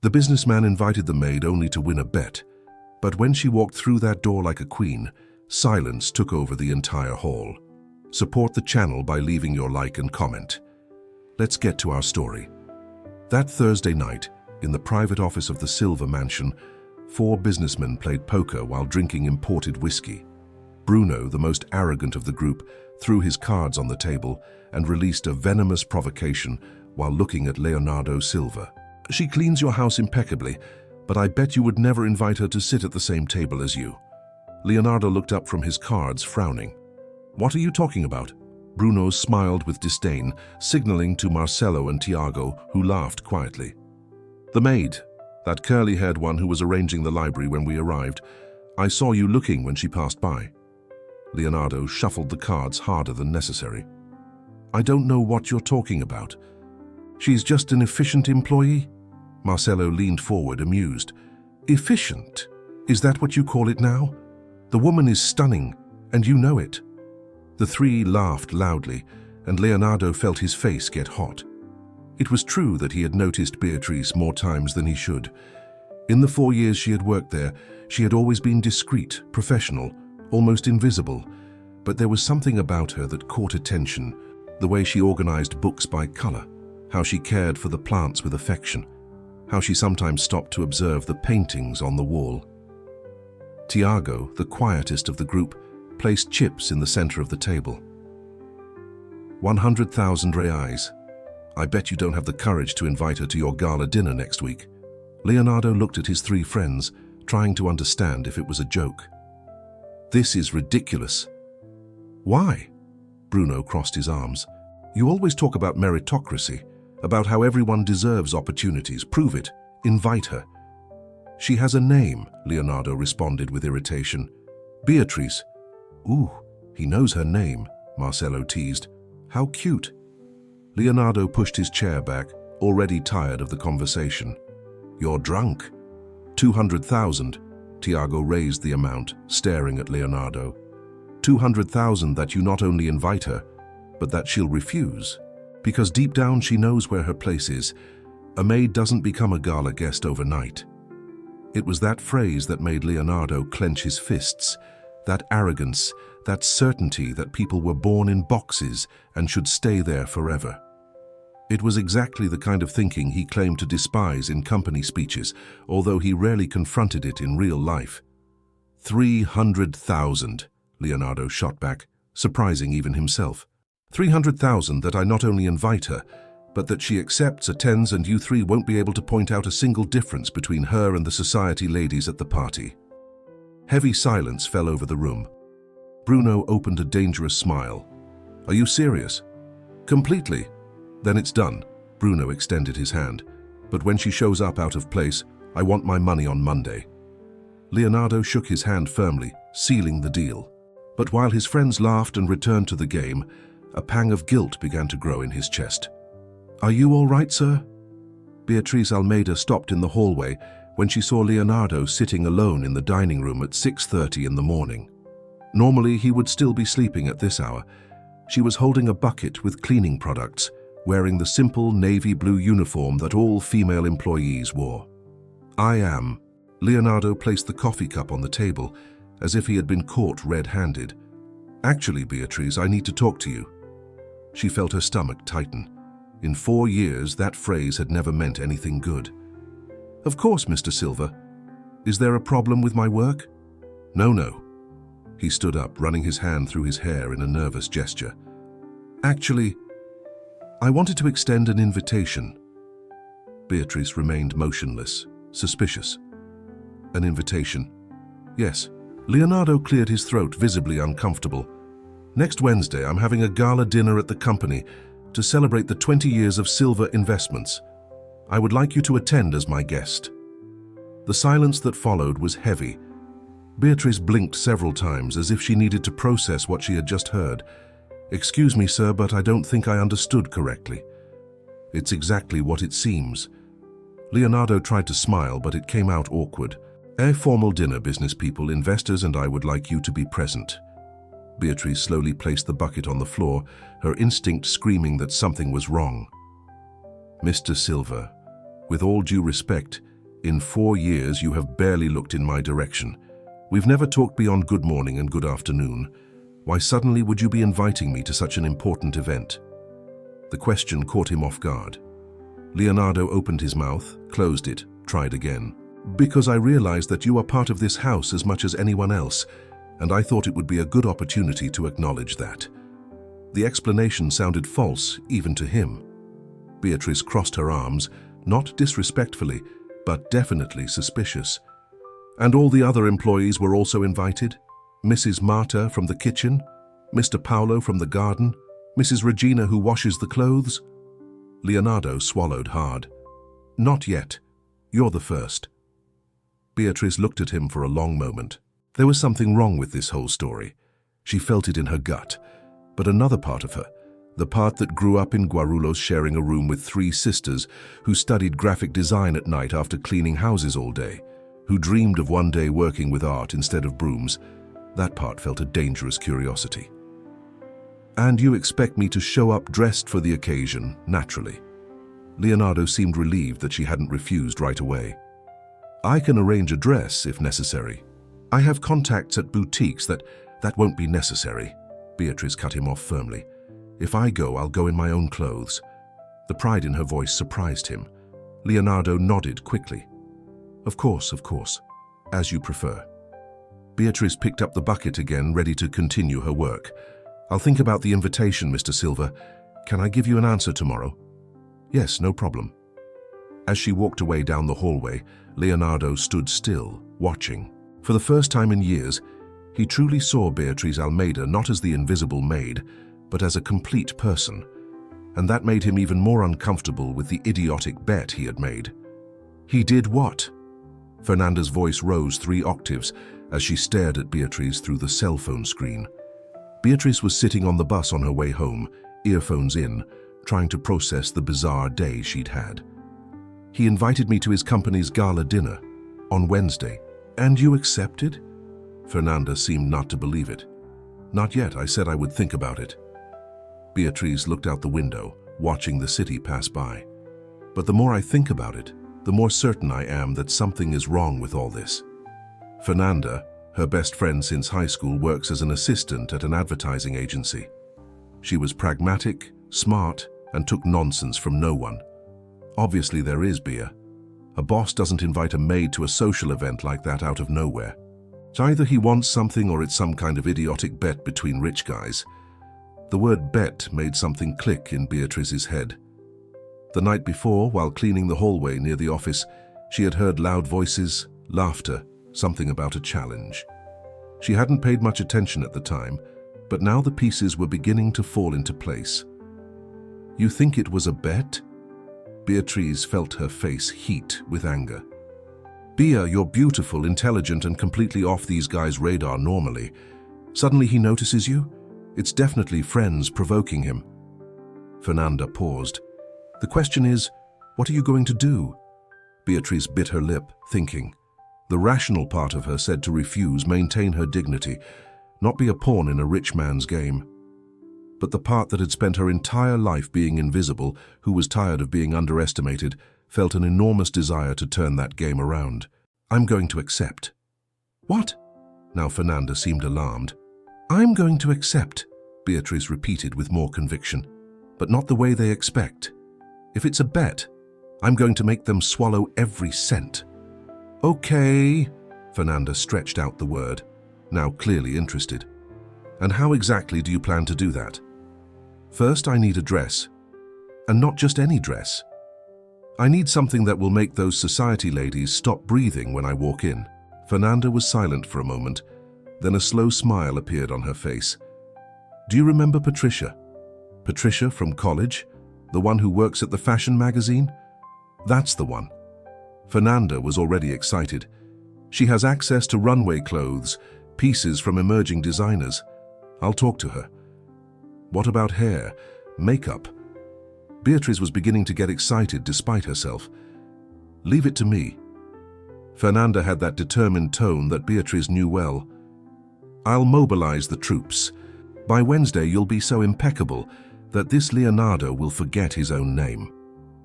The businessman invited the maid only to win a bet, but when she walked through that door like a queen, silence took over the entire hall. Support the channel by leaving your like and comment. Let's get to our story. That Thursday night, in the private office of the Silver Mansion, 4 businessmen played poker while drinking imported whiskey. Bruno, the most arrogant of the group, threw his cards on the table and released a venomous provocation while looking at Leonardo Silva. "She cleans your house impeccably, but I bet you would never invite her to sit at the same table as you." Leonardo looked up from his cards, frowning. "What are you talking about?" Bruno smiled with disdain, signaling to Marcelo and Tiago, who laughed quietly. "The maid, that curly-haired one who was arranging the library when we arrived. I saw you looking when she passed by." Leonardo shuffled the cards harder than necessary. "I don't know what you're talking about. She's just an efficient employee?" Marcelo leaned forward, amused. "Efficient? Is that what you call it now? The woman is stunning, and you know it." The 3 laughed loudly, and Leonardo felt his face get hot. It was true that he had noticed Beatrice more times than he should. In the 4 years she had worked there, she had always been discreet, professional, almost invisible, but there was something about her that caught attention, the way she organized books by color, how she cared for the plants with affection, how she sometimes stopped to observe the paintings on the wall. Tiago, the quietest of the group, placed chips in the center of the table. 100,000 reais. I bet you don't have the courage to invite her to your gala dinner next week. Leonardo looked at his 3 friends, trying to understand if it was a joke. "This is ridiculous." "Why?" Bruno crossed his arms. "You always talk about meritocracy, about how everyone deserves opportunities. Prove it. Invite her." "She has a name," Leonardo responded with irritation. "Beatrice." "Ooh, he knows her name," Marcelo teased. "How cute." Leonardo pushed his chair back, already tired of the conversation. "You're drunk." 200,000. Tiago raised the amount, staring at Leonardo. 200,000 that you not only invite her, but that she'll refuse. Because deep down she knows where her place is. A maid doesn't become a gala guest overnight. It was that phrase that made Leonardo clench his fists. That arrogance, that certainty that people were born in boxes and should stay there forever. It was exactly the kind of thinking he claimed to despise in company speeches, although he rarely confronted it in real life. 300,000, Leonardo shot back, surprising even himself. 300,000 that I not only invite her, but that she accepts, attends, and you 3 won't be able to point out a single difference between her and the society ladies at the party. Heavy silence fell over the room. Bruno opened a dangerous smile. "Are you serious?" "Completely." "Then it's done." Bruno extended his hand. "But when she shows up out of place, I want my money on Monday." Leonardo shook his hand firmly, sealing the deal. But while his friends laughed and returned to the game, a pang of guilt began to grow in his chest. "Are you all right, sir?" Beatriz Almeida stopped in the hallway when she saw Leonardo sitting alone in the dining room at 6:30 in the morning. Normally, he would still be sleeping at this hour. She was holding a bucket with cleaning products, wearing the simple navy blue uniform that all female employees wore. "I am." Leonardo placed the coffee cup on the table, as if he had been caught red-handed. "Actually, Beatriz, I need to talk to you." She felt her stomach tighten. In 4 years, that phrase had never meant anything good. "Of course, Mr. Silva. Is there a problem with my work?" No. He stood up, running his hand through his hair in a nervous gesture. "Actually, I wanted to extend an invitation." Beatrice remained motionless, suspicious. "An invitation?" "Yes." Leonardo cleared his throat, visibly uncomfortable. "Next Wednesday, I'm having a gala dinner at the company to celebrate the 20 years of Silva investments. I would like you to attend as my guest." The silence that followed was heavy. Beatrice blinked several times as if she needed to process what she had just heard. "Excuse me, sir, but I don't think I understood correctly." "It's exactly what it seems." Leonardo tried to smile, but it came out awkward. "A formal dinner, business people, investors, and I would like you to be present." Beatrice slowly placed the bucket on the floor, her instinct screaming that something was wrong. "Mr. Silva, with all due respect, In 4 years, you have barely looked in my direction. We've never talked beyond good morning and good afternoon. Why suddenly would you be inviting me to such an important event? The question caught him off guard. Leonardo opened his mouth, closed it, tried again. Because I realized that you are part of this house as much as anyone else, and I thought it would be a good opportunity to acknowledge that. The explanation sounded false, even to him. Beatrice crossed her arms, not disrespectfully, but definitely suspicious. And all the other employees were also invited? Mrs. Marta from the kitchen, Mr. Paolo from the garden, Mrs. Regina who washes the clothes? Leonardo swallowed hard. Not yet. You're the first. Beatrice looked at him for a long moment. There was something wrong with this whole story. She felt it in her gut. But another part of her, the part that grew up in Guarulhos sharing a room with 3 sisters who studied graphic design at night after cleaning houses all day, who dreamed of one day working with art instead of brooms, that part felt a dangerous curiosity. And you expect me to show up dressed for the occasion, naturally. Leonardo seemed relieved that she hadn't refused right away. I can arrange a dress if necessary. I have contacts at boutiques that won't be necessary. Beatrice cut him off firmly. If I go, I'll go in my own clothes. The pride in her voice surprised him. Leonardo nodded quickly. Of course, as you prefer. Beatrice picked up the bucket again, ready to continue her work. I'll think about the invitation, Mr. Silva. Can I give you an answer tomorrow? Yes, no problem. As she walked away down the hallway, Leonardo stood still, watching. For the first time in years, he truly saw Beatriz Almeida not as the invisible maid, but as a complete person. And that made him even more uncomfortable with the idiotic bet he had made. He did what? Fernanda's voice rose 3 octaves as she stared at Beatriz through the cell phone screen. Beatriz was sitting on the bus on her way home, earphones in, trying to process the bizarre day she'd had. He invited me to his company's gala dinner on Wednesday. And you accepted? Fernanda seemed not to believe it. Not yet, I said I would think about it. Beatriz looked out the window, watching the city pass by. But the more I think about it, the more certain I am that something is wrong with all this. Fernanda, her best friend since high school, works as an assistant at an advertising agency. She was pragmatic, smart, and took nonsense from no one. Obviously there is Bea. A boss doesn't invite a maid to a social event like that out of nowhere. So either he wants something or it's some kind of idiotic bet between rich guys. The word bet made something click in Beatriz's head. The night before, while cleaning the hallway near the office, she had heard loud voices, laughter, something about a challenge. She hadn't paid much attention at the time, but now the pieces were beginning to fall into place. You think it was a bet? Beatriz felt her face heat with anger. Bea, you're beautiful, intelligent, and completely off these guys' radar normally. Suddenly he notices you? It's definitely friends provoking him. Fernanda paused. The question is, what are you going to do? Beatriz bit her lip, thinking. The rational part of her said to refuse, maintain her dignity, not be a pawn in a rich man's game. But the part that had spent her entire life being invisible, who was tired of being underestimated, felt an enormous desire to turn that game around. I'm going to accept. What? Now Fernanda seemed alarmed. I'm going to accept, Beatriz repeated with more conviction, but not the way they expect. If it's a bet, I'm going to make them swallow every cent. Okay, Fernanda stretched out the word, now clearly interested. And how exactly do you plan to do that? First, I need a dress. And not just any dress. I need something that will make those society ladies stop breathing when I walk in. Fernanda was silent for a moment, then a slow smile appeared on her face. Do you remember Patricia? Patricia from college? The one who works at the fashion magazine? That's the one. Fernanda was already excited. She has access to runway clothes, pieces from emerging designers. I'll talk to her. What about hair, makeup? Beatriz was beginning to get excited despite herself. Leave it to me. Fernanda had that determined tone that Beatriz knew well. I'll mobilize the troops. By Wednesday you'll be so impeccable that this Leonardo will forget his own name.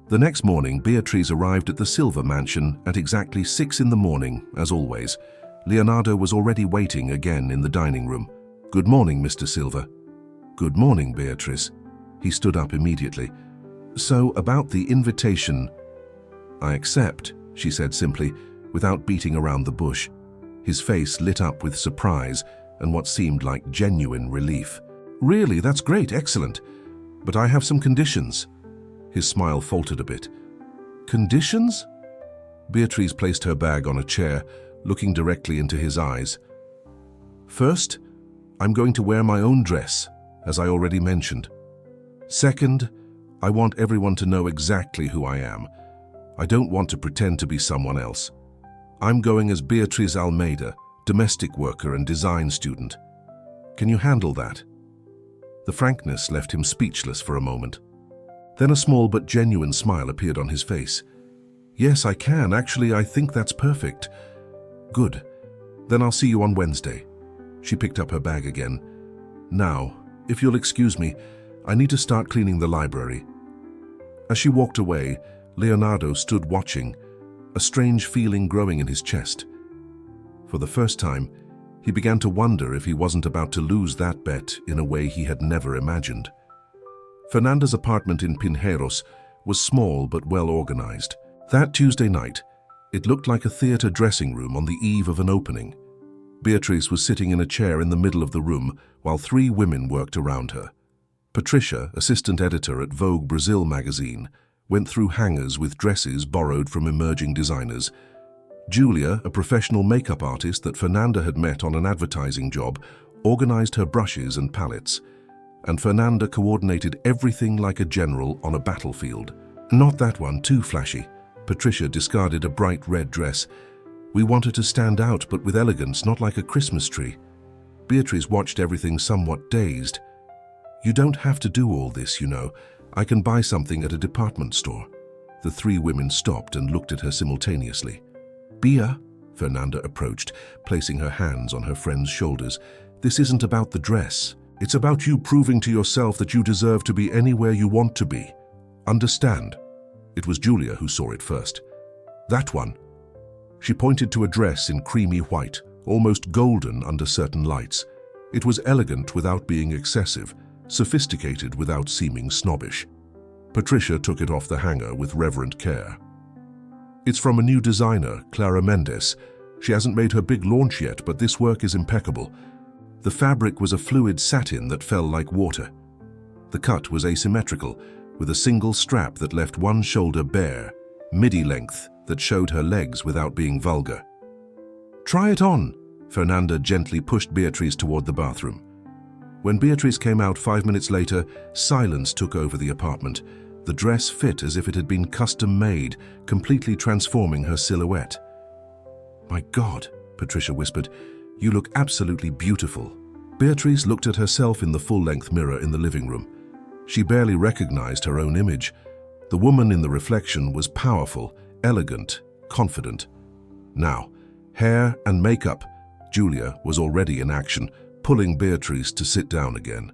The next morning, Beatrice arrived at the Silva mansion at exactly 6 in the morning, as always. Leonardo was already waiting again in the dining room. "Good morning, Mr. Silva." "Good morning, Beatrice." He stood up immediately. "So, about the invitation." "I accept," she said simply, without beating around the bush. His face lit up with surprise and what seemed like genuine relief. "Really, that's great, excellent. But I have some conditions." His smile faltered a bit. "Conditions?" Beatrice placed her bag on a chair, looking directly into his eyes. "First, I'm going to wear my own dress, as I already mentioned. Second, I want everyone to know exactly who I am. I don't want to pretend to be someone else. I'm going as Beatriz Almeida, domestic worker and design student. Can you handle that?" The frankness left him speechless for a moment. Then a small but genuine smile appeared on his face. "Yes, I can. Actually, I think that's perfect." "Good. Then I'll see you on Wednesday." She picked up her bag again. "Now, if you'll excuse me, I need to start cleaning the library." As she walked away, Leonardo stood watching, a strange feeling growing in his chest. For the first time, he began to wonder if he wasn't about to lose that bet in a way he had never imagined. Fernanda's apartment in Pinheiros was small but well organized. That Tuesday night, it looked like a theater dressing room on the eve of an opening. Beatrice was sitting in a chair in the middle of the room while 3 women worked around her. Patricia, assistant editor at Vogue Brazil magazine, went through hangers with dresses borrowed from emerging designers. Julia, a professional makeup artist that Fernanda had met on an advertising job, organized her brushes and palettes. And Fernanda coordinated everything like a general on a battlefield. "Not that one, too flashy." Patricia discarded a bright red dress. "We want her to stand out, but with elegance, not like a Christmas tree." Beatrice watched everything somewhat dazed. "You don't have to do all this, you know. I can buy something at a department store." The 3 women stopped and looked at her simultaneously. "Bea," Fernanda approached, placing her hands on her friend's shoulders. "This isn't about the dress. It's about you proving to yourself that you deserve to be anywhere you want to be. Understand?" It was Julia who saw it first. "That one." She pointed to a dress in creamy white, almost golden under certain lights. It was elegant without being excessive, sophisticated without seeming snobbish. Patricia took it off the hanger with reverent care. "It's from a new designer, Clara Mendes. She hasn't made her big launch yet, but this work is impeccable." The fabric was a fluid satin that fell like water. The cut was asymmetrical, with a single strap that left one shoulder bare, midi length that showed her legs without being vulgar. "Try it on." Fernanda gently pushed Beatrice toward the bathroom. When Beatrice came out 5 minutes later, silence took over the apartment. The dress fit as if it had been custom-made, completely transforming her silhouette. "My God," Patricia whispered, "you look absolutely beautiful." Beatrice looked at herself in the full-length mirror in the living room. She barely recognized her own image. The woman in the reflection was powerful, elegant, confident. Now, hair and makeup. Julia was already in action, pulling Beatrice to sit down again.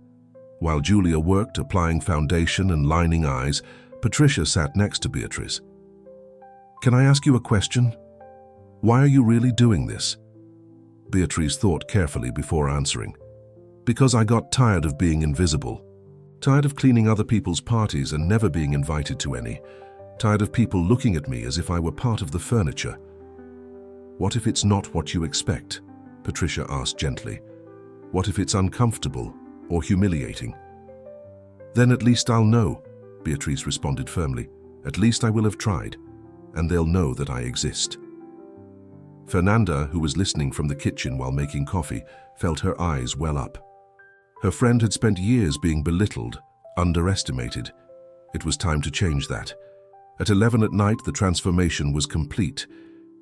While Julia worked, applying foundation and lining eyes, Patricia sat next to Beatrice. "Can I ask you a question? Why are you really doing this?" Beatrice thought carefully before answering. "Because I got tired of being invisible. Tired of cleaning other people's parties and never being invited to any. Tired of people looking at me as if I were part of the furniture." "What if it's not what you expect?" Patricia asked gently. "What if it's uncomfortable or humiliating?" "Then at least I'll know," Beatrice responded firmly. "At least I will have tried, and they'll know that I exist." Fernanda, who was listening from the kitchen while making coffee, felt her eyes well up. Her friend had spent years being belittled, underestimated. It was time to change that. At 11 at night, the transformation was complete.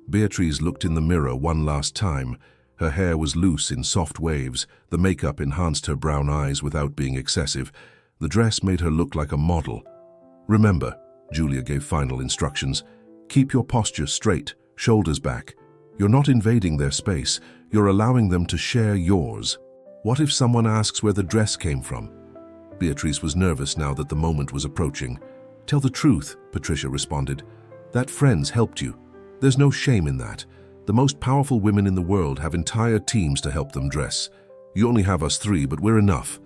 Beatrice looked in the mirror one last time. Her hair was loose in soft waves. The makeup enhanced her brown eyes without being excessive. The dress made her look like a model. "Remember," Julia gave final instructions, "keep your posture straight, shoulders back. You're not invading their space. You're allowing them to share yours." "What if someone asks where the dress came from?" Beatrice was nervous now that the moment was approaching. Tell the truth, Patricia responded. That friends helped you. There's no shame in that. The most powerful women in the world have entire teams to help them dress. You only have us three, but we're enough.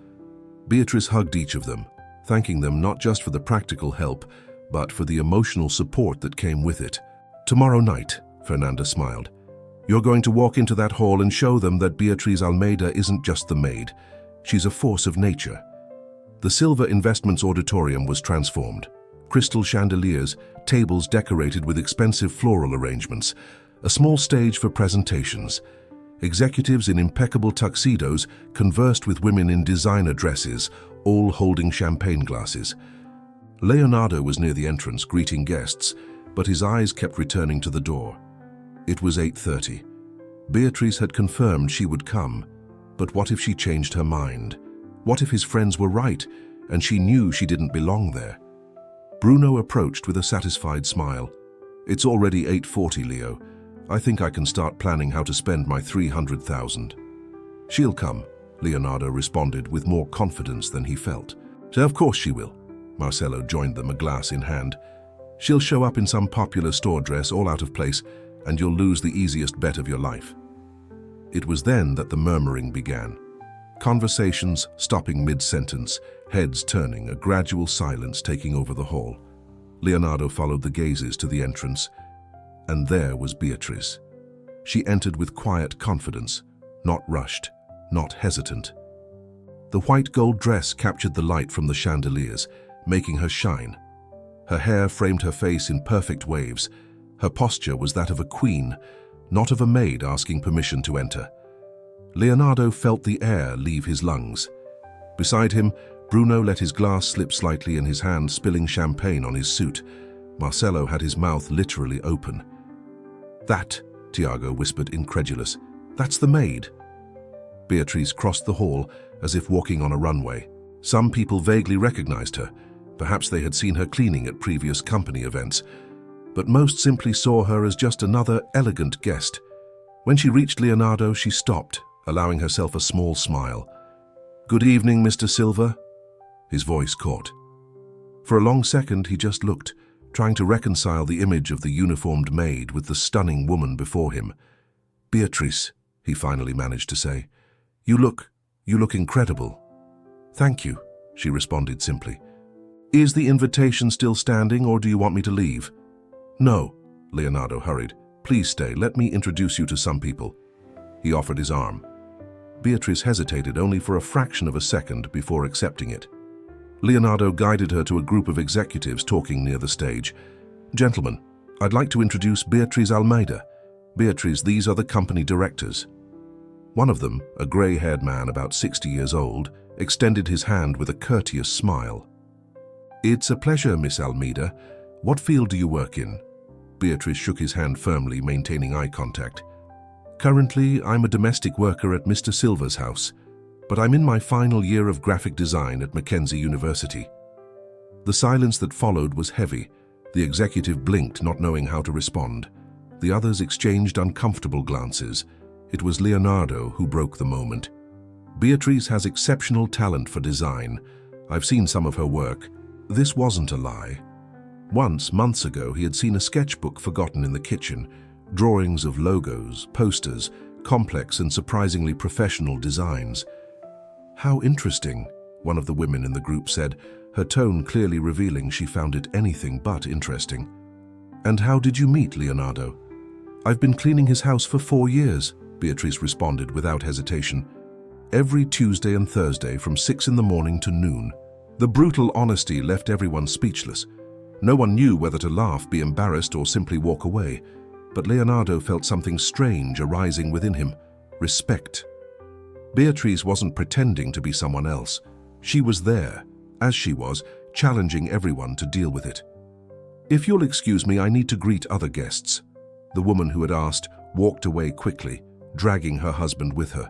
Beatrice hugged each of them, thanking them not just for the practical help, but for the emotional support that came with it. Tomorrow night, Fernanda smiled. You're going to walk into that hall and show them that Beatriz Almeida isn't just the maid. She's a force of nature. The Silver Investments Auditorium was transformed. Crystal chandeliers, tables decorated with expensive floral arrangements, a small stage for presentations. Executives in impeccable tuxedos conversed with women in designer dresses, all holding champagne glasses. Leonardo was near the entrance, greeting guests, but his eyes kept returning to the door. It was 8:30. Beatrice had confirmed she would come, but what if she changed her mind? What if his friends were right, and she knew she didn't belong there? Bruno approached with a satisfied smile. It's already 8:40, Leo. I think I can start planning how to spend my 300,000. She'll come, Leonardo responded with more confidence than he felt. So of course she will. Marcelo joined them, a glass in hand. She'll show up in some popular store dress, all out of place, and you'll lose the easiest bet of your life. It was then that the murmuring began. Conversations stopping mid-sentence, heads turning, a gradual silence taking over the hall. Leonardo followed the gazes to the entrance, and there was Beatrice. She entered with quiet confidence, not rushed, not hesitant. The white gold dress captured the light from the chandeliers, making her shine. Her hair framed her face in perfect waves. Her posture was that of a queen, not of a maid asking permission to enter. Leonardo felt the air leave his lungs. Beside him, Bruno let his glass slip slightly in his hand, spilling champagne on his suit. Marcelo had his mouth literally open. That, Tiago whispered, incredulous. That's the maid. Beatrice crossed the hall as if walking on a runway. Some people vaguely recognized her. Perhaps they had seen her cleaning at previous company events. But most simply saw her as just another elegant guest. When she reached Leonardo, she stopped, allowing herself a small smile. Good evening, Mr. Silva. His voice caught. For a long second, he just looked, trying to reconcile the image of the uniformed maid with the stunning woman before him. Beatrice, he finally managed to say, you look incredible. Thank you, she responded simply. Is the invitation still standing, or do you want me to leave? No, Leonardo hurried. Please stay, let me introduce you to some people. He offered his arm. Beatrice hesitated only for a fraction of a second before accepting it. Leonardo guided her to a group of executives talking near the stage. Gentlemen, I'd like to introduce Beatriz Almeida. Beatriz, these are the company directors. One of them, a gray-haired man about 60 years old, extended his hand with a courteous smile. It's a pleasure, Miss Almeida. What field do you work in? Beatrice shook his hand firmly, maintaining eye contact. Currently, I'm a domestic worker at Mr. Silva's house, but I'm in my final year of graphic design at Mackenzie University. The silence that followed was heavy. The executive blinked, not knowing how to respond. The others exchanged uncomfortable glances. It was Leonardo who broke the moment. Beatrice has exceptional talent for design. I've seen some of her work. This wasn't a lie. Once, months ago, he had seen a sketchbook forgotten in the kitchen, drawings of logos, posters, complex and surprisingly professional designs. How interesting, one of the women in the group said, her tone clearly revealing she found it anything but interesting. And how did you meet Leonardo? I've been cleaning his house for 4 years, Beatrice responded without hesitation. Every Tuesday and Thursday from 6 in the morning to noon. The brutal honesty left everyone speechless. No one knew whether to laugh, be embarrassed, or simply walk away. But Leonardo felt something strange arising within him. Respect. Beatrice wasn't pretending to be someone else. She was there, as she was, challenging everyone to deal with it. If you'll excuse me, I need to greet other guests. The woman who had asked walked away quickly, dragging her husband with her.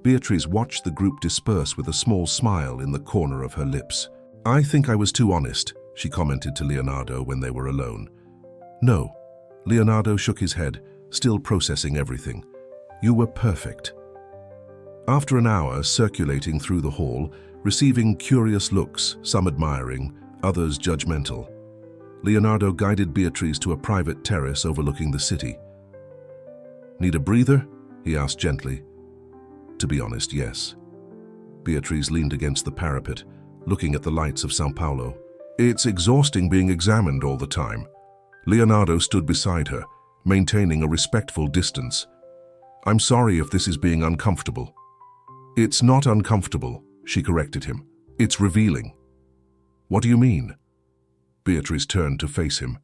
Beatrice watched the group disperse with a small smile in the corner of her lips. I think I was too honest, she commented to Leonardo when they were alone. No. Leonardo shook his head, still processing everything. You were perfect. After an hour circulating through the hall, receiving curious looks, some admiring, others judgmental. Leonardo guided Beatrice to a private terrace overlooking the city. "Need a breather?" he asked gently. To be honest, yes. Beatrice leaned against the parapet, looking at the lights of São Paulo. "It's exhausting being examined all the time." Leonardo stood beside her, maintaining a respectful distance. "I'm sorry if this is being uncomfortable." "It's not uncomfortable," she corrected him. "It's revealing." "What do you mean?" Beatrice turned to face him.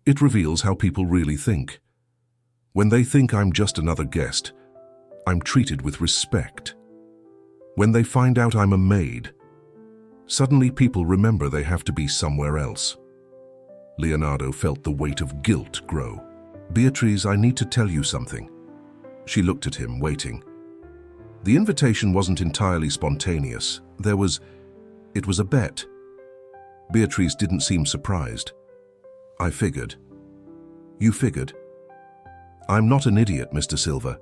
"It reveals how people really think. When they think I'm just another guest, I'm treated with respect. When they find out I'm a maid, suddenly people remember they have to be somewhere else." Leonardo felt the weight of guilt grow. "Beatrice, I need to tell you something." She looked at him, waiting. The invitation wasn't entirely spontaneous. It was a bet. Beatrice didn't seem surprised. "I figured." "You figured?" "I'm not an idiot, Mr. Silva."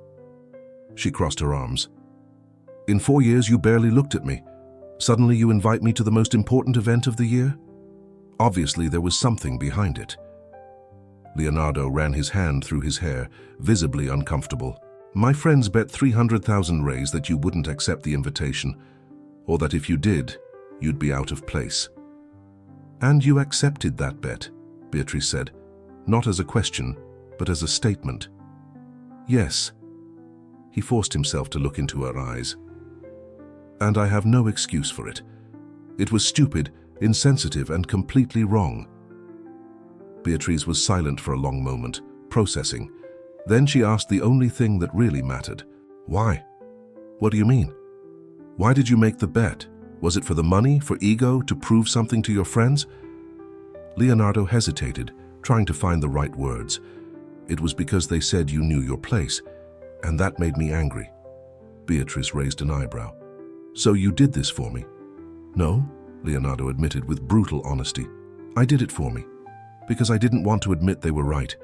She crossed her arms. "In 4 years, you barely looked at me. Suddenly you invite me to the most important event of the year? Obviously, there was something behind it." Leonardo ran his hand through his hair, visibly uncomfortable. "My friends bet 300,000 reais that you wouldn't accept the invitation, or that if you did, you'd be out of place." "And you accepted that bet," Beatrice said, not as a question, but as a statement. "Yes." He forced himself to look into her eyes. "And I have no excuse for it. It was stupid, insensitive, and completely wrong." Beatrice was silent for a long moment, processing. Then she asked the only thing that really mattered. "Why?" "What do you mean? Why did you make the bet? Was it for the money, for ego, to prove something to your friends?" Leonardo hesitated, trying to find the right words. "It was because they said you knew your place, and that made me angry." Beatrice raised an eyebrow. "So you did this for me?" "No," Leonardo admitted with brutal honesty. "I did it for me, because I didn't want to admit they were right.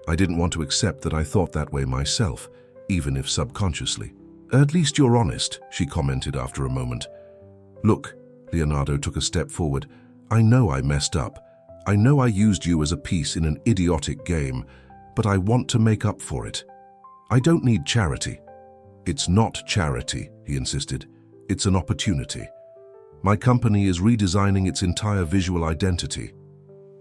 I didn't want to accept that I thought that way myself, even if subconsciously." "At least you're honest," she commented after a moment. "Look," Leonardo took a step forward, "I know I messed up. I know I used you as a piece in an idiotic game, but I want to make up for it. I don't need charity." "It's not charity," he insisted. "It's an opportunity. My company is redesigning its entire visual identity.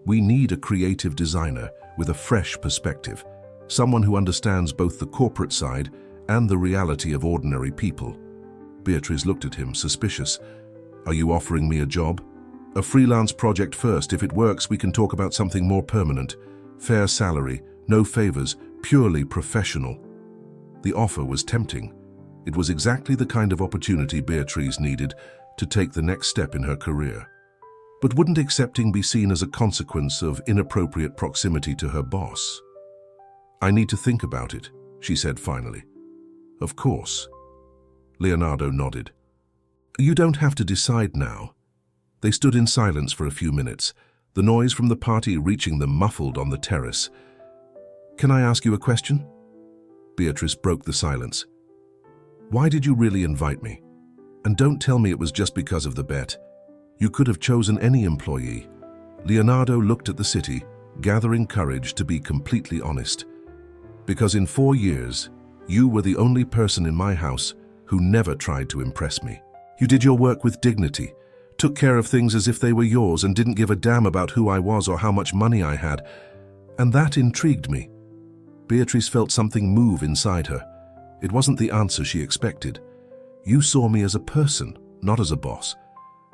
We need a creative designer with a fresh perspective, someone who understands both the corporate side and the reality of ordinary people." Beatrice looked at him, suspicious. "Are you offering me a job?" "A freelance project first. If it works, we can talk about something more permanent. Fair salary, no favors, purely professional." The offer was tempting. It was exactly the kind of opportunity Beatrice needed to take the next step in her career. But wouldn't accepting be seen as a consequence of inappropriate proximity to her boss? "I need to think about it," she said finally. "Of course." Leonardo nodded. "You don't have to decide now." They stood in silence for a few minutes, the noise from the party reaching them muffled on the terrace. "Can I ask you a question?" Beatrice broke the silence. "Why did you really invite me? And don't tell me it was just because of the bet. You could have chosen any employee." Leonardo looked at the city, gathering courage to be completely honest. "Because in 4 years, you were the only person in my house who never tried to impress me. You did your work with dignity, took care of things as if they were yours, and didn't give a damn about who I was or how much money I had. And that intrigued me." Beatrice felt something move inside her. It wasn't the answer she expected. "You saw me as a person, not as a boss.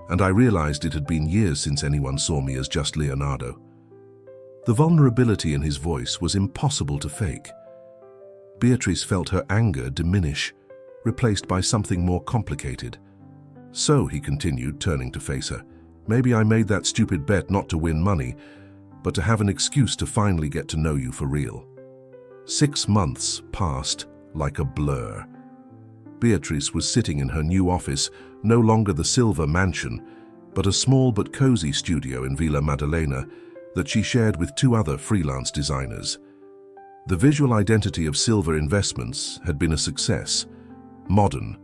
And I realized it had been years since anyone saw me as just Leonardo." The vulnerability in his voice was impossible to fake. Beatrice felt her anger diminish, replaced by something more complicated. "So," he continued, turning to face her, "maybe I made that stupid bet not to win money, but to have an excuse to finally get to know you for real." 6 months passed like a blur. Beatrice was sitting in her new office, no longer the Silva mansion, but a small but cozy studio in Vila Madalena that she shared with 2 other freelance designers. The visual identity of Silva Investments had been a success: modern,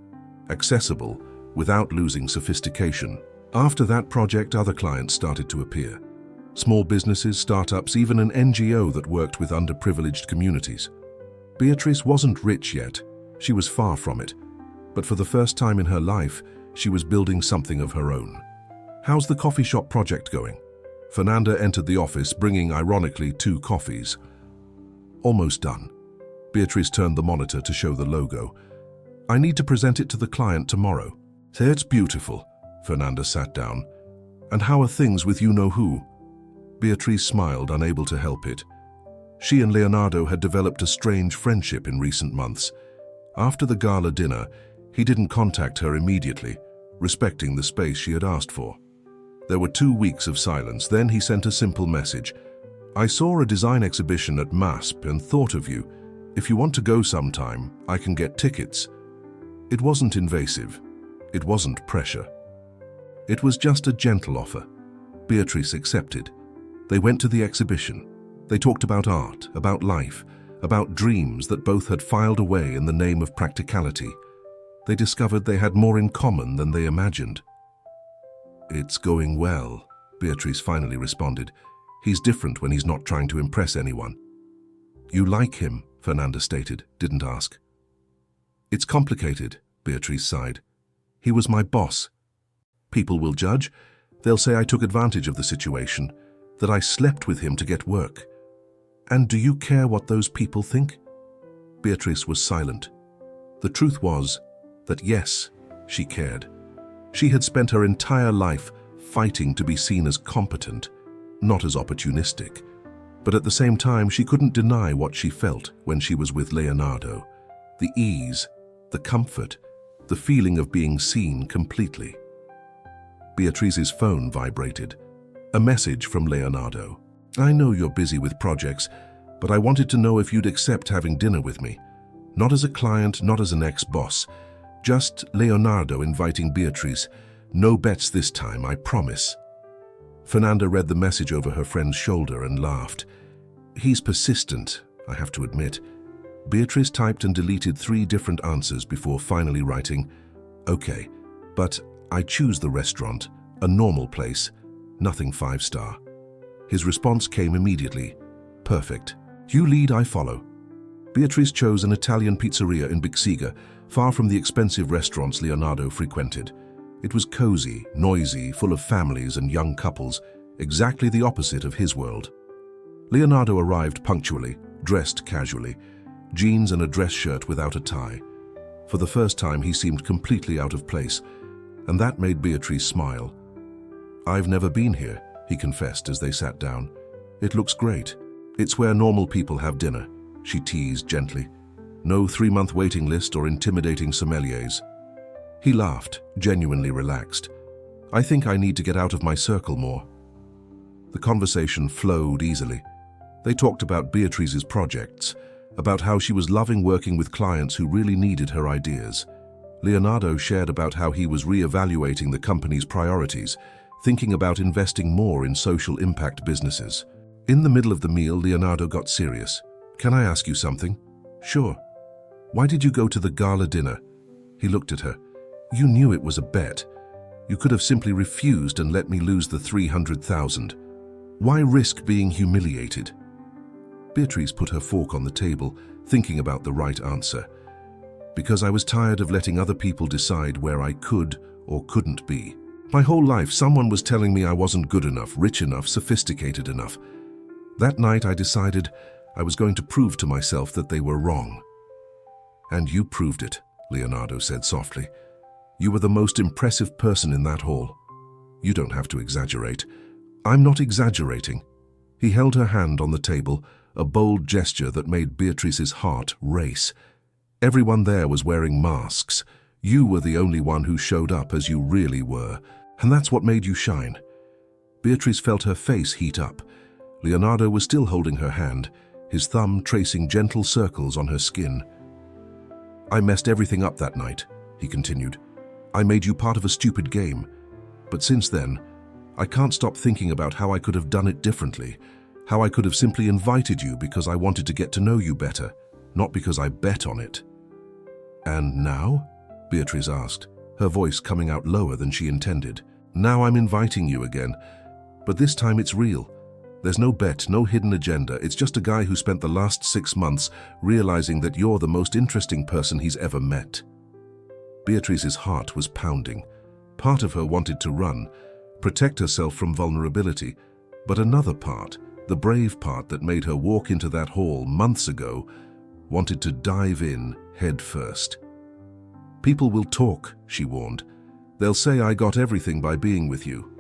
accessible, without losing sophistication. After that project, other clients started to appear. Small businesses, startups, even an NGO that worked with underprivileged communities. Beatrice wasn't rich yet. She was far from it. But for the first time in her life, she was building something of her own. "How's the coffee shop project going?" Fernanda entered the office, bringing, ironically, 2 coffees. "Almost done." Beatrice turned the monitor to show the logo. "I need to present it to the client tomorrow." "It's beautiful." Fernanda sat down. "And how are things with you-know-who?" Beatrice smiled, unable to help it. She and Leonardo had developed a strange friendship in recent months. After the gala dinner, he didn't contact her immediately, respecting the space she had asked for. There were 2 weeks of silence. Then he sent a simple message. "I saw a design exhibition at MASP and thought of you. If you want to go sometime, I can get tickets." It wasn't invasive. It wasn't pressure. It was just a gentle offer. Beatrice accepted. They went to the exhibition. They talked about art, about life, about dreams that both had filed away in the name of practicality. They discovered they had more in common than they imagined. "It's going well," Beatrice finally responded. "He's different when he's not trying to impress anyone." "You like him," Fernanda stated, didn't ask. "It's complicated," Beatrice sighed. "He was my boss. People will judge. They'll say I took advantage of the situation, that I slept with him to get work. And do you care what those people think?" Beatrice was silent. The truth was that yes, she cared. She had spent her entire life fighting to be seen as competent, not as opportunistic. But at the same time, she couldn't deny what she felt when she was with Leonardo. The ease, the comfort, the feeling of being seen completely. Beatrice's phone vibrated. A message from Leonardo. "I know you're busy with projects, but I wanted to know if you'd accept having dinner with me. Not as a client, not as an ex-boss. Just Leonardo inviting Beatrice. No bets this time, I promise." Fernanda read the message over her friend's shoulder and laughed. "He's persistent, I have to admit." Beatrice typed and deleted 3 different answers before finally writing, "Okay, but I choose the restaurant, a normal place, nothing 5-star. His response came immediately. "Perfect. You lead, I follow." Beatrice chose an Italian pizzeria in Bixiga, far from the expensive restaurants Leonardo frequented. It was cozy, noisy, full of families and young couples, exactly the opposite of his world. Leonardo arrived punctually, dressed casually, jeans and a dress shirt without a tie. For the first time, he seemed completely out of place, and that made Beatrice smile. "I've never been here," he confessed as they sat down. "It looks great. It's where normal people have dinner," she teased gently. "No 3-month waiting list or intimidating sommeliers." He laughed, genuinely relaxed. "I think I need to get out of my circle more." The conversation flowed easily. They talked about Beatrice's projects, about how she was loving working with clients who really needed her ideas. Leonardo shared about how he was re-evaluating the company's priorities, thinking about investing more in social impact businesses. In the middle of the meal, Leonardo got serious. "Can I ask you something?" "Sure." "Why did you go to the gala dinner?" He looked at her. "You knew it was a bet. You could have simply refused and let me lose the 300,000. Why risk being humiliated?" Beatrice put her fork on the table, thinking about the right answer. "Because I was tired of letting other people decide where I could or couldn't be. My whole life, someone was telling me I wasn't good enough, rich enough, sophisticated enough. That night I decided I was going to prove to myself that they were wrong." "And you proved it," Leonardo said softly. "You were the most impressive person in that hall. You don't have to exaggerate." "I'm not exaggerating." He held her hand on the table, a bold gesture that made Beatrice's heart race. Everyone there was wearing masks. You were the only one who showed up as you really were, and that's what made you shine. Beatrice felt her face heat up. Leonardo was still holding her hand, his thumb tracing gentle circles on her skin. "I messed everything up that night," he continued. "I made you part of a stupid game. But since then, I can't stop thinking about how I could have done it differently, how I could have simply invited you because I wanted to get to know you better, not because I bet on it." "And now?" Beatrice asked, her voice coming out lower than she intended. Now I'm inviting you again, but this time it's real. There's no bet, no hidden agenda. It's just a guy who spent the last 6 months realizing that you're the most interesting person he's ever met." Beatrice's heart was pounding. Part of her wanted to run, protect herself from vulnerability, but another part, the brave part that made her walk into that hall months ago, wanted to dive in head first. "People will talk," she warned. "They'll say I got everything by being with you."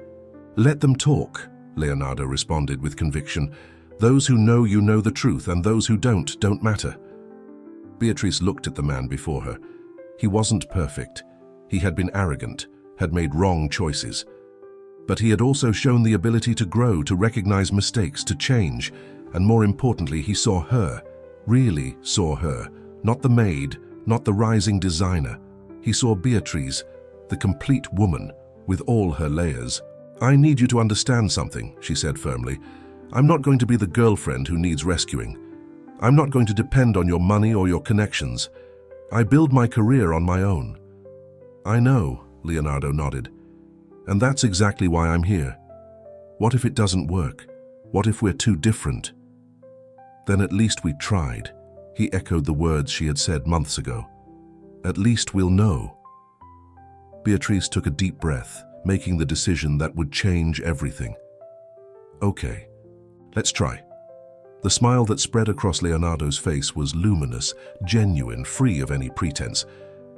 "Let them talk," Leonardo responded with conviction. "Those who know you know the truth, and those who don't matter." Beatrice looked at the man before her. He wasn't perfect. He had been arrogant, had made wrong choices. But he had also shown the ability to grow, to recognize mistakes, to change. And more importantly, he saw her, really saw her, not the maid, not the rising designer. He saw Beatrice, the complete woman, with all her layers. "I need you to understand something," she said firmly. "I'm not going to be the girlfriend who needs rescuing. I'm not going to depend on your money or your connections. I build my career on my own." "I know," Leonardo nodded. "And that's exactly why I'm here. What if it doesn't work? What if we're too different?" "Then at least we tried," he echoed the words she had said months ago. "At least we'll know." Beatrice took a deep breath, making the decision that would change everything. "Okay, let's try." The smile that spread across Leonardo's face was luminous, genuine, free of any pretense.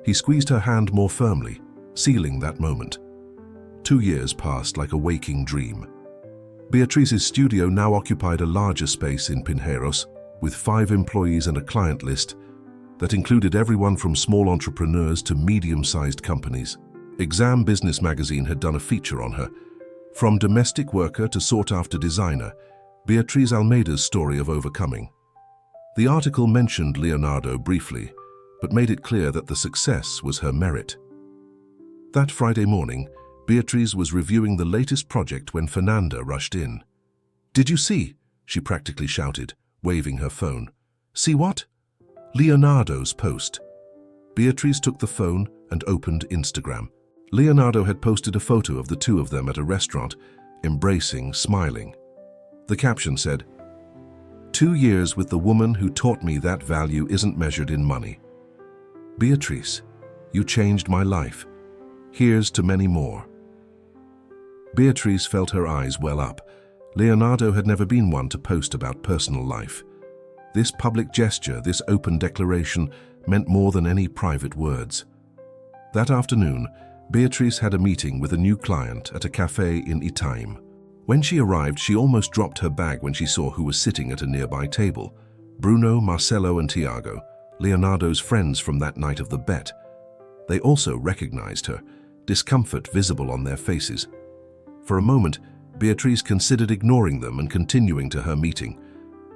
He squeezed her hand more firmly, sealing that moment. 2 years passed like a waking dream. Beatrice's studio now occupied a larger space in Pinheiros, with 5 employees and a client list that included everyone from small entrepreneurs to medium-sized companies. Exam Business magazine had done a feature on her. From domestic worker to sought-after designer, Beatriz Almeida's story of overcoming. The article mentioned Leonardo briefly, but made it clear that the success was her merit. That Friday morning, Beatriz was reviewing the latest project when Fernanda rushed in. "Did you see?" she practically shouted, waving her phone. "See what?" "Leonardo's post." Beatriz took the phone and opened Instagram. Leonardo had posted a photo of the two of them at a restaurant, embracing, smiling. The caption said, "2 years with the woman who taught me that value isn't measured in money. Beatrice, you changed my life. Here's to many more." Beatrice felt her eyes well up. Leonardo had never been one to post about personal life. This public gesture, this open declaration, meant more than any private words. That afternoon, Beatrice had a meeting with a new client at a cafe in Itaim. When she arrived, she almost dropped her bag when she saw who was sitting at a nearby table. Bruno, Marcelo and Tiago, Leonardo's friends from that night of the bet. They also recognized her, discomfort visible on their faces. For a moment, Beatrice considered ignoring them and continuing to her meeting.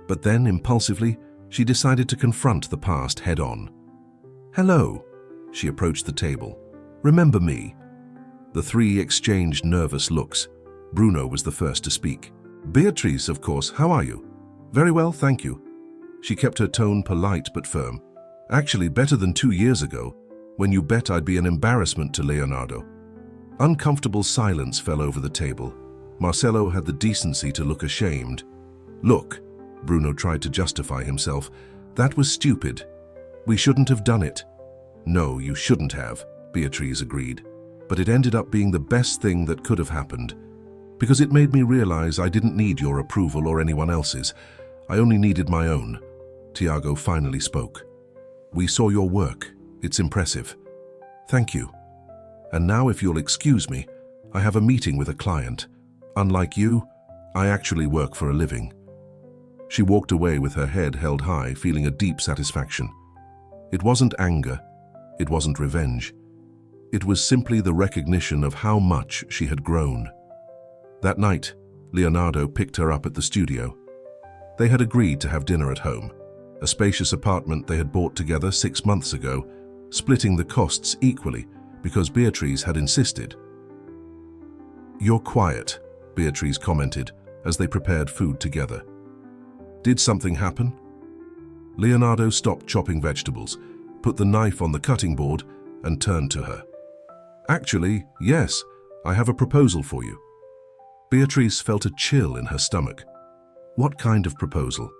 But then, impulsively, she decided to confront the past head-on. "Hello," she approached the table. "Remember me?" The 3 exchanged nervous looks. Bruno was the first to speak. "Beatrice, of course. How are you?" "Very well, thank you." She kept her tone polite but firm. "Actually, better than 2 years ago, when you bet I'd be an embarrassment to Leonardo." Uncomfortable silence fell over the table. Marcelo had the decency to look ashamed. "Look," Bruno tried to justify himself, "that was stupid. We shouldn't have done it." "No, you shouldn't have," Beatrice agreed. "But it ended up being the best thing that could have happened. Because it made me realize I didn't need your approval or anyone else's. I only needed my own." Tiago finally spoke. "We saw your work. It's impressive." "Thank you. And now, if you'll excuse me, I have a meeting with a client. Unlike you, I actually work for a living." She walked away with her head held high, feeling a deep satisfaction. It wasn't anger. It wasn't revenge. It was simply the recognition of how much she had grown. That night, Leonardo picked her up at the studio. They had agreed to have dinner at home, a spacious apartment they had bought together 6 months ago, splitting the costs equally because Beatrice had insisted. "You're quiet," Beatrice commented as they prepared food together. "Did something happen?" Leonardo stopped chopping vegetables, put the knife on the cutting board, and turned to her. "Actually, yes. I have a proposal for you." Beatrice felt a chill in her stomach. What kind of proposal?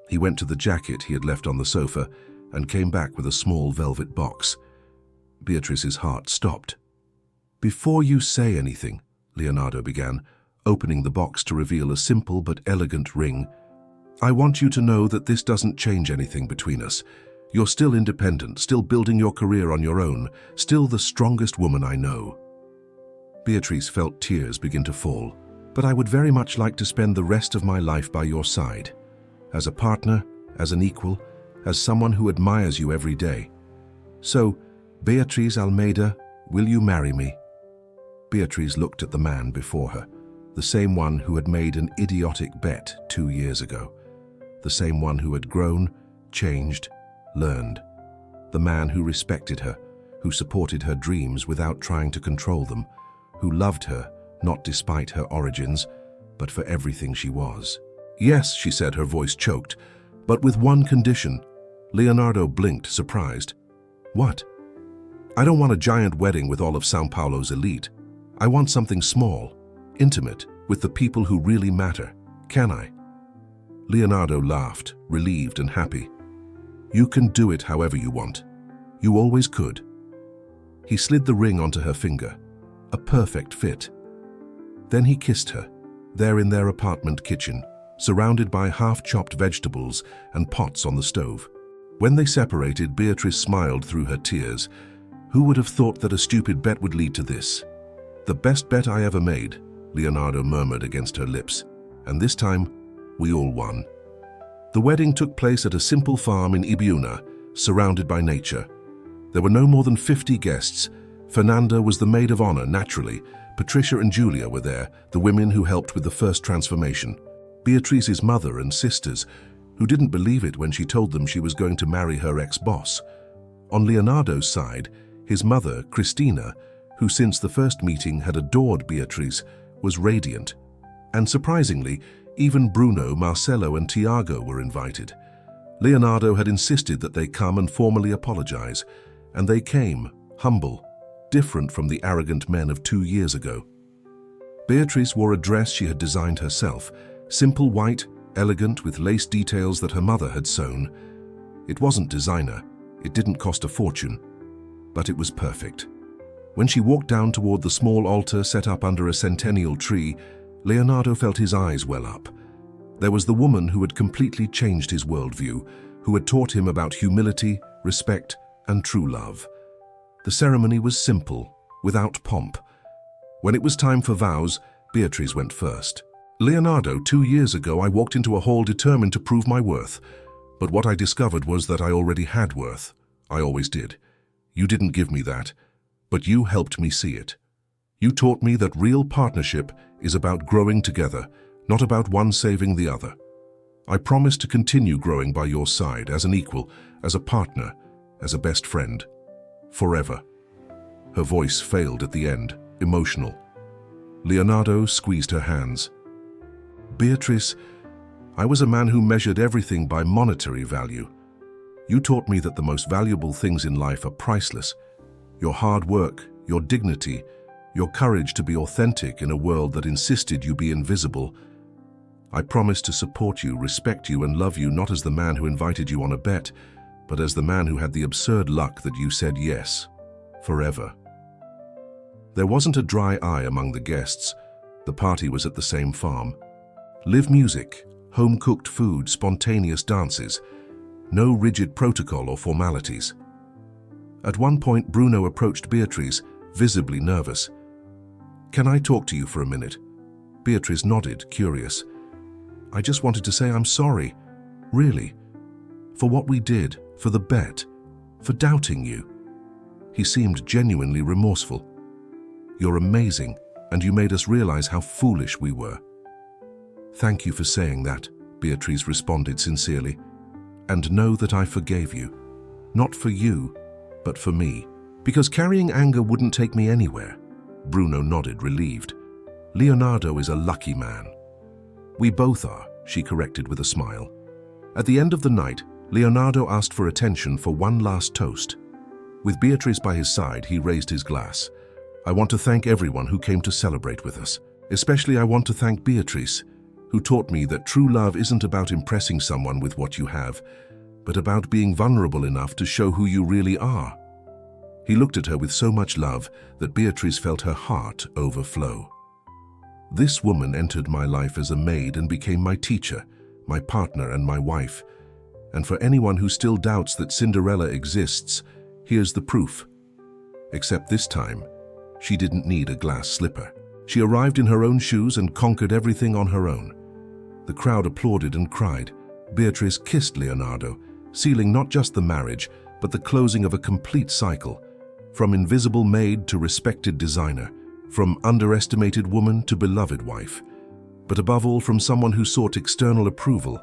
He went to the jacket he had left on the sofa and came back with a small velvet box. Beatrice's heart stopped. "Before you say anything," Leonardo began, opening the box to reveal a simple but elegant ring, "I want you to know that this doesn't change anything between us. You're still independent, still building your career on your own, still the strongest woman I know." Beatrice felt tears begin to fall. "But I would very much like to spend the rest of my life by your side. As a partner, as an equal, as someone who admires you every day. So, Beatriz Almeida, will you marry me?" Beatriz looked at the man before her, the same one who had made an idiotic bet 2 years ago, the same one who had grown, changed, learned, the man who respected her, who supported her dreams without trying to control them, who loved her, not despite her origins, but for everything she was. "Yes," she said, her voice choked, "but with one condition." Leonardo blinked, surprised. "What?" "I don't want a giant wedding with all of São Paulo's elite. I want something small, intimate, with the people who really matter. Can I?" Leonardo laughed, relieved and happy. "You can do it however you want. You always could." He slid the ring onto her finger, a perfect fit. Then he kissed her, there in their apartment kitchen, surrounded by half-chopped vegetables and pots on the stove. When they separated, Beatrice smiled through her tears. Who would have thought that a stupid bet would lead to this? "The best bet I ever made," Leonardo murmured against her lips. "And this time, we all won." The wedding took place at a simple farm in Ibiúna, surrounded by nature. There were no more than 50 guests. Fernanda was the maid of honor, naturally. Patricia and Julia were there, the women who helped with the first transformation. Beatrice's mother and sisters, who didn't believe it when she told them she was going to marry her ex-boss. On Leonardo's side, his mother, Cristina, who since the first meeting had adored Beatrice, was radiant. And surprisingly, even Bruno, Marcelo and Tiago were invited. Leonardo had insisted that they come and formally apologize, and they came, humble, different from the arrogant men of 2 years ago. Beatrice wore a dress she had designed herself, simple white, elegant with lace details that her mother had sewn. It wasn't designer, it didn't cost a fortune, but it was perfect. When she walked down toward the small altar set up under a centennial tree, Leonardo felt his eyes well up. There was the woman who had completely changed his worldview, who had taught him about humility, respect, and true love. The ceremony was simple, without pomp. When it was time for vows, Beatrice went first. "Leonardo, 2 years ago I walked into a hall determined to prove my worth. But what I discovered was that I already had worth. I always did. You didn't give me that, but you helped me see it. You taught me that real partnership is about growing together, not about one saving the other. I promise to continue growing by your side as an equal, as a partner, as a best friend. Forever." Her voice failed at the end, emotional. Leonardo squeezed her hands. "Beatrice, I was a man who measured everything by monetary value. You taught me that the most valuable things in life are priceless. Your hard work, your dignity, your courage to be authentic in a world that insisted you be invisible. I promise to support you, respect you, and love you not as the man who invited you on a bet, but as the man who had the absurd luck that you said yes, forever." There wasn't a dry eye among the guests. The party was at the same farm. Live music, home-cooked food, spontaneous dances. No rigid protocol or formalities. At one point, Bruno approached Beatrice, visibly nervous. "Can I talk to you for a minute?" Beatrice nodded, curious. "I just wanted to say I'm sorry, really, for what we did, for the bet, for doubting you." He seemed genuinely remorseful. "You're amazing, and you made us realize how foolish we were." "Thank you for saying that," Beatrice responded sincerely. "And know that I forgave you. Not for you, but for me. Because carrying anger wouldn't take me anywhere." Bruno nodded, relieved. "Leonardo is a lucky man." "We both are," she corrected with a smile. At the end of the night, Leonardo asked for attention for one last toast. With Beatrice by his side, he raised his glass. I want to thank everyone who came to celebrate with us. Especially I want to thank Beatrice, who taught me that true love isn't about impressing someone with what you have, but about being vulnerable enough to show who you really are." He looked at her with so much love that Beatrice felt her heart overflow. "This woman entered my life as a maid and became my teacher, my partner and my wife. And for anyone who still doubts that Cinderella exists, here's the proof. Except this time, she didn't need a glass slipper. She arrived in her own shoes and conquered everything on her own." The crowd applauded and cried. Beatrice kissed Leonardo, sealing not just the marriage, but the closing of a complete cycle. From invisible maid to respected designer, from underestimated woman to beloved wife, but above all from someone who sought external approval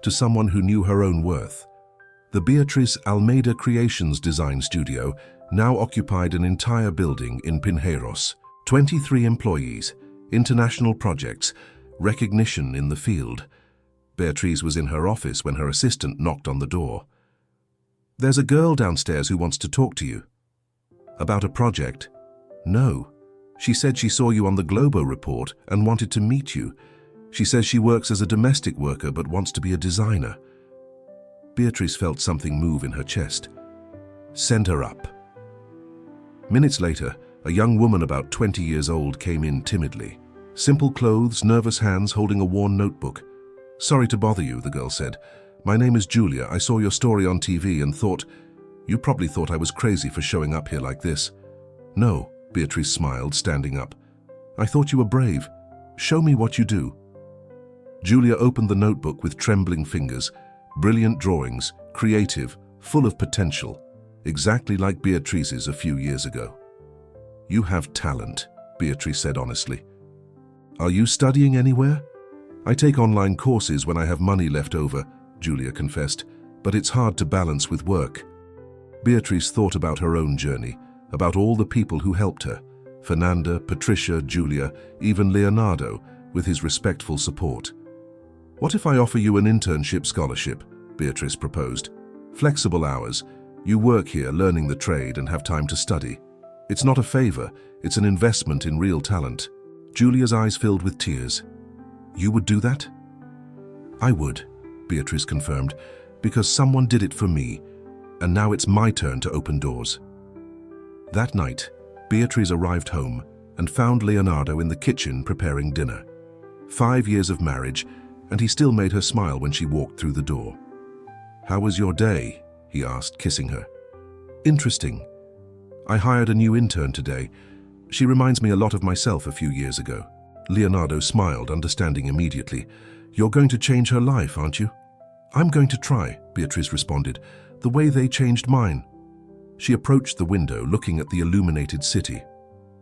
to someone who knew her own worth. The Beatrice Almeida Creations design studio now occupied an entire building in Pinheiros. 23 employees, international projects, recognition in the field. Beatrice was in her office when her assistant knocked on the door. "There's a girl downstairs who wants to talk to you." "About a project?" "No. She said she saw you on the Globo report and wanted to meet you. She says she works as a domestic worker but wants to be a designer." Beatrice felt something move in her chest. "Send her up." Minutes later, a young woman about 20 years old came in timidly. Simple clothes, nervous hands, holding a worn notebook. "Sorry to bother you," the girl said. "My name is Julia. I saw your story on TV and thought, you probably thought I was crazy for showing up here like this." "No," Beatrice smiled, standing up. "I thought you were brave. Show me what you do." Julia opened the notebook with trembling fingers. Brilliant drawings, creative, full of potential, exactly like Beatrice's a few years ago. "You have talent," Beatrice said honestly. "Are you studying anywhere?" "I take online courses when I have money left over," Julia confessed, "but it's hard to balance with work." Beatrice thought about her own journey, about all the people who helped her, Fernanda, Patricia, Julia, even Leonardo, with his respectful support. "What if I offer you an internship scholarship?" Beatrice proposed. "Flexible hours. You work here learning the trade and have time to study. It's not a favor, it's an investment in real talent." Julia's eyes filled with tears. "You would do that?" "I would," Beatrice confirmed, "because someone did it for me, and now it's my turn to open doors." That night, Beatrice arrived home and found Leonardo in the kitchen preparing dinner. 5 years of marriage, and he still made her smile when she walked through the door. "How was your day?" he asked, kissing her. "Interesting. I hired a new intern today. She reminds me a lot of myself a few years ago." Leonardo smiled, understanding immediately. "You're going to change her life, aren't you?" "I'm going to try," Beatrice responded, "the way they changed mine." She approached the window, looking at the illuminated city.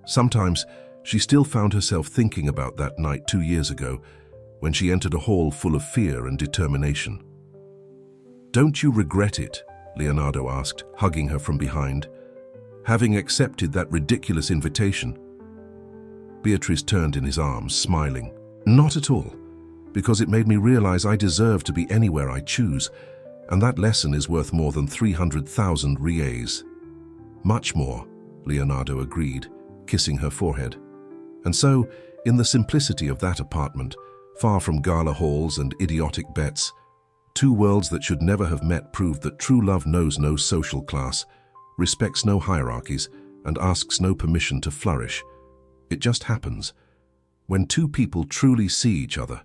Sometimes she still found herself thinking about that night 2 years ago, when she entered a hall full of fear and determination. "Don't you regret it?" Leonardo asked, hugging her from behind. "Having accepted that ridiculous invitation?" Beatrice turned in his arms, smiling. "Not at all, because it made me realize I deserve to be anywhere I choose, and that lesson is worth more than 300,000 reais." "Much more," Leonardo agreed, kissing her forehead. And so, in the simplicity of that apartment, far from gala halls and idiotic bets, 2 worlds that should never have met proved that true love knows no social class, respects no hierarchies, and asks no permission to flourish. It just happens. When 2 people truly see each other,